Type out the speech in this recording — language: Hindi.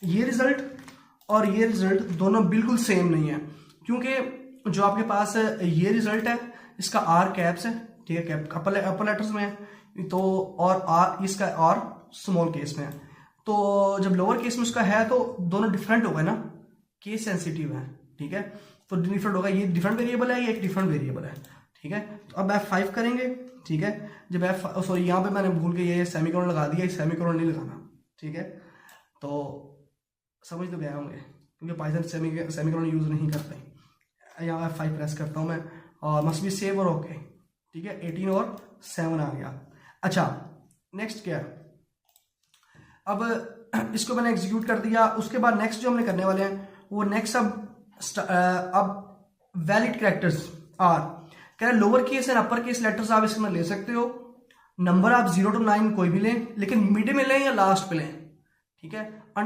ये रिजल्ट और ये रिजल्ट दोनों बिल्कुल सेम नहीं है, क्योंकि जो आपके पास ये रिजल्ट है इसका आर कैप्स है, ठीक है, कैप अपर लेटर्स में है, तो और आर इसका और स्मॉल केस में है। तो जब लोअर केस में उसका है तो दोनों डिफरेंट हो गए ना, केस सेंसिटिव है, ठीक है, तो डिफरेंट होगा, ये डिफरेंट वेरिएबल है, ये एक डिफरेंट वेरिएबल है, ठीक है। तो अब F5 करेंगे, ठीक है, जब सॉरी यहाँ पे मैंने भूल के ये सेमीकोलन लगा दिया, सेमीकोलन नहीं लगाना, ठीक है, तो समझ तो गए होंगे, क्योंकि पाइथन सेमीकोलन यूज नहीं करते। यहाँ F5 प्रेस करता हूँ मैं और मस्ट बी सेव और ओके, ठीक है, 18 और 7 आ गया। अच्छा नेक्स्ट क्या है, अब इसको मैंने एग्जीक्यूट कर दिया, उसके बाद नेक्स्ट जो हमने करने वाले हैं वो नेक्स्ट अब वैलिड कैरेक्टर्स आर, कह रहे lower case and upper case letters आप इसमें ले सकते हो, नंबर आप 0 to 9 कोई भी लें, लेकिन मिड में लें या लास्ट पे लें, ठीक है।